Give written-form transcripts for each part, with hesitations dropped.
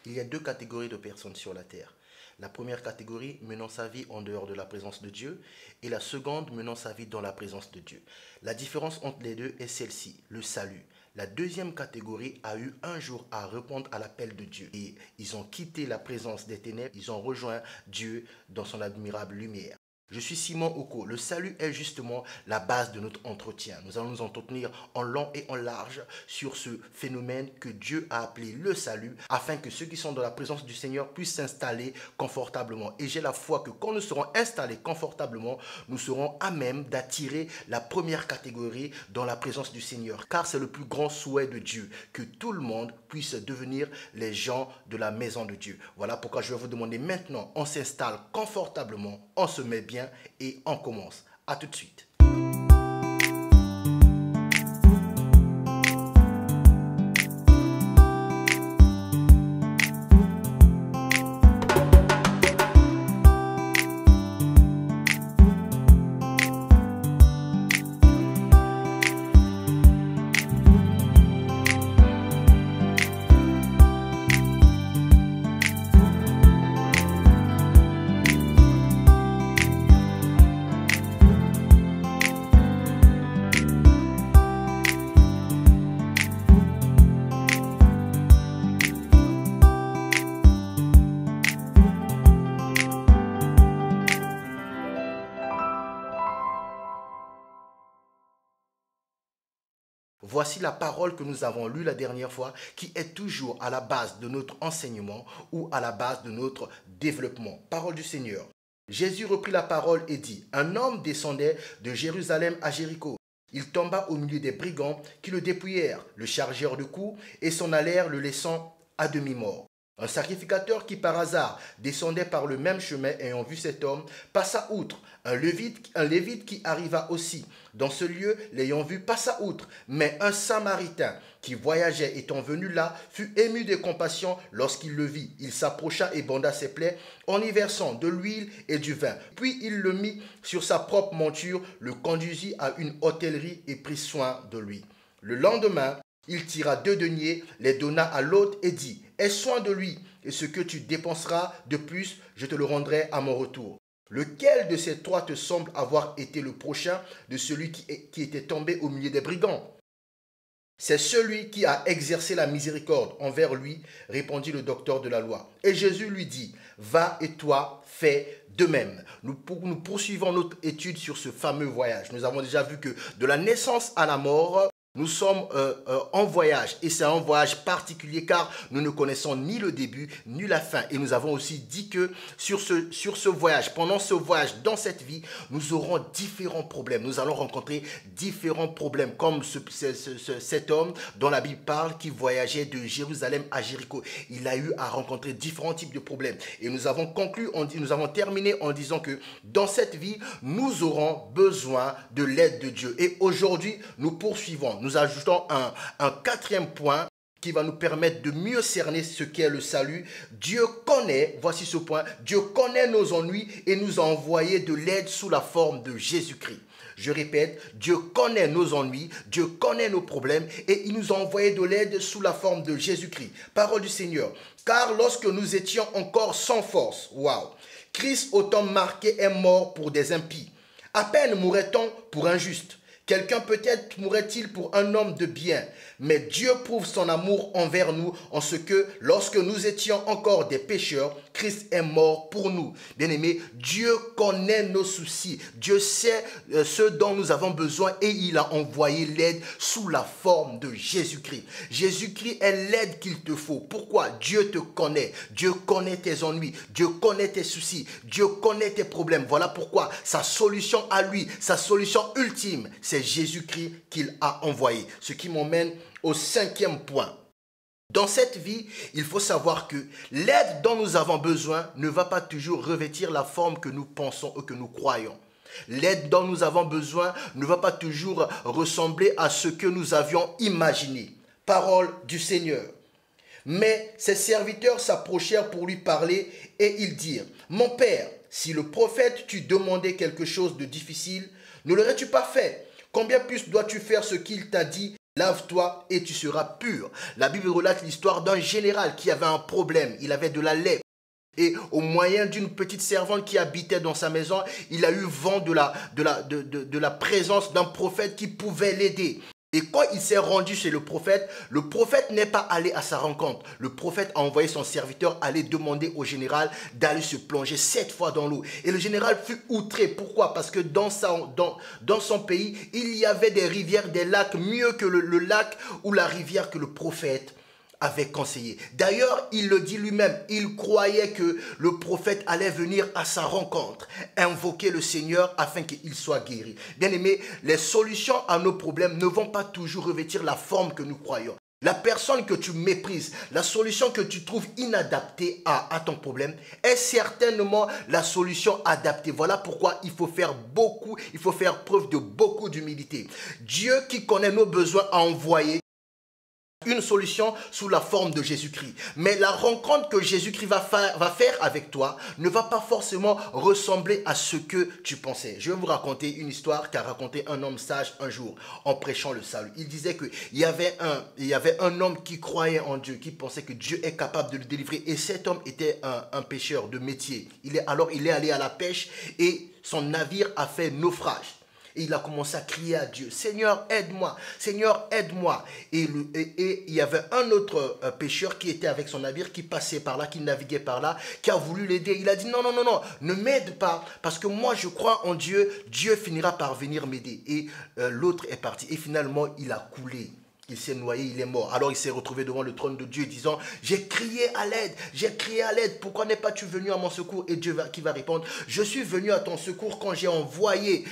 Il y a deux catégories de personnes sur la terre. La première catégorie menant sa vie en dehors de la présence de Dieu et la seconde menant sa vie dans la présence de Dieu. La différence entre les deux est celle-ci, le salut. La deuxième catégorie a eu un jour à répondre à l'appel de Dieu et ils ont quitté la présence des ténèbres, ils ont rejoint Dieu dans son admirable lumière. Je suis Simon Oko. Le salut est justement la base de notre entretien. Nous allons nous entretenir en long et en large sur ce phénomène que Dieu a appelé le salut, afin que ceux qui sont dans la présence du Seigneur puissent s'installer confortablement. Et j'ai la foi que quand nous serons installés confortablement, nous serons à même d'attirer la première catégorie dans la présence du Seigneur. Car c'est le plus grand souhait de Dieu, que tout le monde puisse devenir les gens de la maison de Dieu. Voilà pourquoi je vais vous demander maintenant, on s'installe confortablement, on se met bien et on commence. À tout de suite. Voici la parole que nous avons lue la dernière fois, qui est toujours à la base de notre enseignement ou à la base de notre développement. Parole du Seigneur. Jésus reprit la parole et dit, « Un homme descendait de Jérusalem à Jéricho. Il tomba au milieu des brigands qui le dépouillèrent, le chargèrent de coups et s'en allèrent le laissant à demi-mort. Un sacrificateur qui par hasard descendait par le même chemin ayant vu cet homme passa outre. Un lévite qui arriva aussi dans ce lieu l'ayant vu passa outre. Mais un samaritain qui voyageait étant venu là fut ému de compassion lorsqu'il le vit. Il s'approcha et banda ses plaies en y versant de l'huile et du vin. Puis il le mit sur sa propre monture, le conduisit à une hôtellerie et prit soin de lui. Le lendemain, il tira 2 deniers, les donna à l'hôte et dit, « Aie soin de lui, et ce que tu dépenseras de plus, je te le rendrai à mon retour. » Lequel de ces 3 te semble avoir été le prochain de celui qui était tombé au milieu des brigands? C'est celui qui a exercé la miséricorde envers lui, répondit le docteur de la loi. Et Jésus lui dit, « Va et toi, fais de même. » Nous poursuivons notre étude sur ce fameux voyage. Nous avons déjà vu que de la naissance à la mort, nous sommes en voyage et c'est un voyage particulier car nous ne connaissons ni le début ni la fin. Et nous avons aussi dit que sur ce voyage, pendant ce voyage, dans cette vie, nous aurons différents problèmes. Nous allons rencontrer différents problèmes comme cet homme dont la Bible parle qui voyageait de Jérusalem à Jéricho. Il a eu à rencontrer différents types de problèmes. Et nous avons terminé en disant que dans cette vie, nous aurons besoin de l'aide de Dieu. Et aujourd'hui, nous poursuivons. Nous ajoutons un 4e point qui va nous permettre de mieux cerner ce qu'est le salut. Dieu connaît, voici ce point, Dieu connaît nos ennuis et nous a envoyé de l'aide sous la forme de Jésus-Christ. Je répète, Dieu connaît nos ennuis, Dieu connaît nos problèmes et il nous a envoyé de l'aide sous la forme de Jésus-Christ. Parole du Seigneur. Car lorsque nous étions encore sans force, Christ au temps marqué est mort pour des impies. À peine mourrait-on pour un juste. Quelqu'un peut-être mourrait-il pour un homme de bien, mais Dieu prouve son amour envers nous en ce que lorsque nous étions encore des pécheurs, Christ est mort pour nous. Bien-aimés, Dieu connaît nos soucis. Dieu sait ce dont nous avons besoin et il a envoyé l'aide sous la forme de Jésus-Christ. Jésus-Christ est l'aide qu'il te faut. Pourquoi? Dieu te connaît. Dieu connaît tes ennuis. Dieu connaît tes soucis. Dieu connaît tes problèmes. Voilà pourquoi sa solution à lui, sa solution ultime, c'est Jésus-Christ qu'il a envoyé. Ce qui m'emmène au 5e point. Dans cette vie, il faut savoir que l'aide dont nous avons besoin ne va pas toujours revêtir la forme que nous pensons ou que nous croyons. L'aide dont nous avons besoin ne va pas toujours ressembler à ce que nous avions imaginé. Parole du Seigneur. Mais ses serviteurs s'approchèrent pour lui parler et ils dirent, « Mon père, si le prophète t'eût demandé quelque chose de difficile, ne l'aurais-tu pas fait? Combien plus dois-tu faire ce qu'il t'a dit Lave-toi et tu seras pur. La Bible relate l'histoire d'un général qui avait un problème. Il avait de la lèpre. Et au moyen d'une petite servante qui habitait dans sa maison, il a eu vent de la présence d'un prophète qui pouvait l'aider. Et quand il s'est rendu chez le prophète n'est pas allé à sa rencontre. Le prophète a envoyé son serviteur aller demander au général d'aller se plonger 7 fois dans l'eau. Et le général fut outré. Pourquoi? Parce que dans son pays, il y avait des rivières, des lacs, mieux que le lac ou la rivière que le prophète avait conseillé. D'ailleurs, il le dit lui-même, il croyait que le prophète allait venir à sa rencontre, invoquer le Seigneur afin qu'il soit guéri. Bien aimé, les solutions à nos problèmes ne vont pas toujours revêtir la forme que nous croyons. La personne que tu méprises, la solution que tu trouves inadaptée à ton problème est certainement la solution adaptée. Voilà pourquoi il faut faire preuve de beaucoup d'humilité. Dieu qui connaît nos besoins a envoyé une solution sous la forme de Jésus-Christ. Mais la rencontre que Jésus-Christ va faire avec toi ne va pas forcément ressembler à ce que tu pensais. Je vais vous raconter une histoire qu'a raconté un homme sage un jour en prêchant le salut. Il disait qu'il y avait un homme qui croyait en Dieu, qui pensait que Dieu est capable de le délivrer. Et cet homme était un pêcheur de métier. Il est allé à la pêche et son navire a fait naufrage. Et il a commencé à crier à Dieu, Seigneur, aide-moi, Seigneur, aide-moi. Et il y avait un autre pêcheur qui était avec son navire, qui passait par là, qui naviguait par là, qui a voulu l'aider. Il a dit, non, ne m'aide pas, parce que moi je crois en Dieu, Dieu finira par venir m'aider. Et l'autre est parti. Et finalement, il a coulé. Il s'est noyé, il est mort. Alors il s'est retrouvé devant le trône de Dieu disant, j'ai crié à l'aide, pourquoi n'es pas-tu venu à mon secours? Et Dieu qui va répondre, je suis venu à ton secours quand j'ai envoyé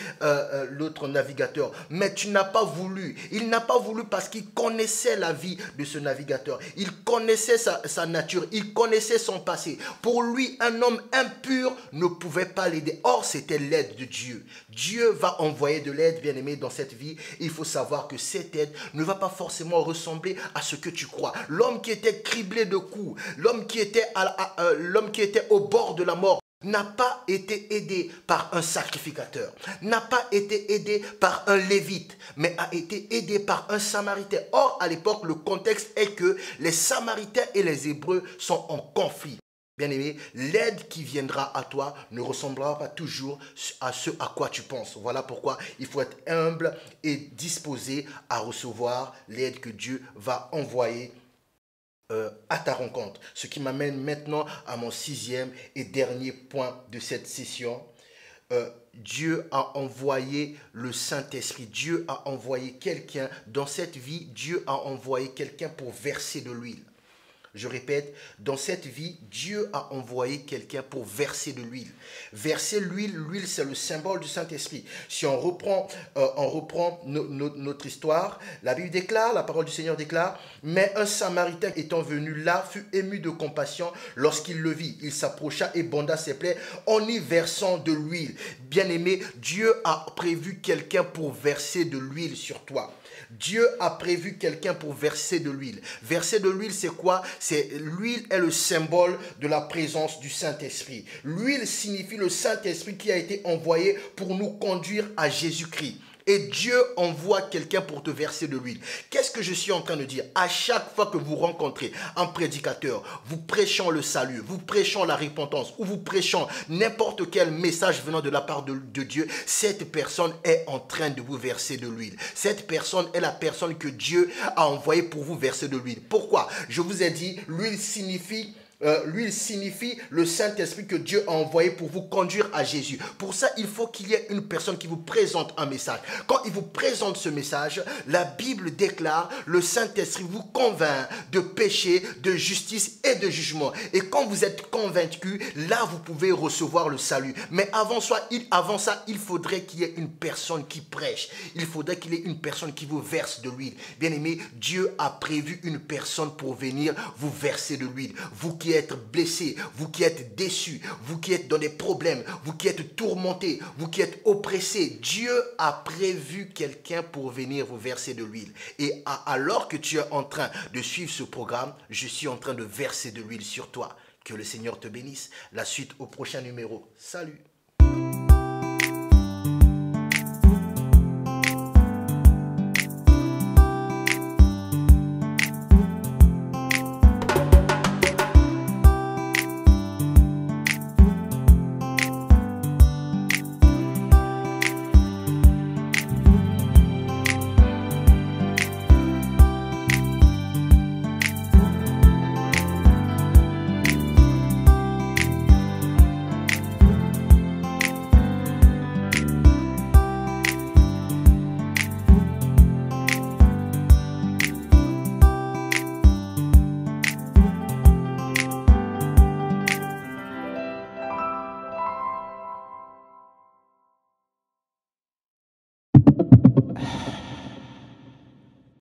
l'autre navigateur, mais tu n'as pas voulu. Il n'a pas voulu parce qu'il connaissait la vie de ce navigateur. Il connaissait sa nature, il connaissait son passé. Pour lui, un homme impur ne pouvait pas l'aider. Or, c'était l'aide de Dieu. Dieu va envoyer de l'aide, bien aimé, dans cette vie. Il faut savoir que cette aide ne va pas forcément ressembler à ce que tu crois. L'homme qui était criblé de coups, l'homme qui était au bord de la mort, n'a pas été aidé par un sacrificateur, n'a pas été aidé par un lévite, mais a été aidé par un samaritain. Or, à l'époque, le contexte est que les samaritains et les hébreux sont en conflit. Bien-aimé, l'aide qui viendra à toi ne ressemblera pas toujours à ce à quoi tu penses. Voilà pourquoi il faut être humble et disposé à recevoir l'aide que Dieu va envoyer à ta rencontre. Ce qui m'amène maintenant à mon 6e et dernier point de cette session. Dieu a envoyé le Saint-Esprit. Dieu a envoyé quelqu'un dans cette vie. Dieu a envoyé quelqu'un pour verser de l'huile. Je répète, dans cette vie, Dieu a envoyé quelqu'un pour verser de l'huile. Verser l'huile, c'est le symbole du Saint-Esprit. Si on reprend notre histoire, la Bible déclare, la parole du Seigneur déclare, mais un Samaritain étant venu là fut ému de compassion lorsqu'il le vit. Il s'approcha et banda ses plaies en y versant de l'huile. Bien-aimé, Dieu a prévu quelqu'un pour verser de l'huile sur toi. Dieu a prévu quelqu'un pour verser de l'huile. Verser de l'huile, c'est quoi? L'huile est le symbole de la présence du Saint-Esprit. L'huile signifie le Saint-Esprit qui a été envoyé pour nous conduire à Jésus-Christ. Et Dieu envoie quelqu'un pour te verser de l'huile. Qu'est-ce que je suis en train de dire? À chaque fois que vous rencontrez un prédicateur, vous prêchant le salut, vous prêchant la repentance, ou vous prêchant n'importe quel message venant de la part de Dieu, cette personne est en train de vous verser de l'huile. Cette personne est la personne que Dieu a envoyée pour vous verser de l'huile. Pourquoi? Je vous ai dit, l'huile signifie le Saint-Esprit que Dieu a envoyé pour vous conduire à Jésus. Pour ça, il faut qu'il y ait une personne qui vous présente un message. Quand il vous présente ce message, la Bible déclare, le Saint-Esprit vous convainc de péché, de justice et de jugement. Et quand vous êtes convaincu, là, vous pouvez recevoir le salut. Mais avant ça, il faudrait qu'il y ait une personne qui prêche. Il faudrait qu'il y ait une personne qui vous verse de l'huile. Bien aimé, Dieu a prévu une personne pour venir vous verser de l'huile. Vous qui êtes blessé, vous qui êtes déçu, vous qui êtes dans des problèmes, vous qui êtes tourmenté, vous qui êtes oppressé, Dieu a prévu quelqu'un pour venir vous verser de l'huile. Et alors que tu es en train de suivre ce programme, je suis en train de verser de l'huile sur toi. Que le Seigneur te bénisse. La suite au prochain numéro. Salut!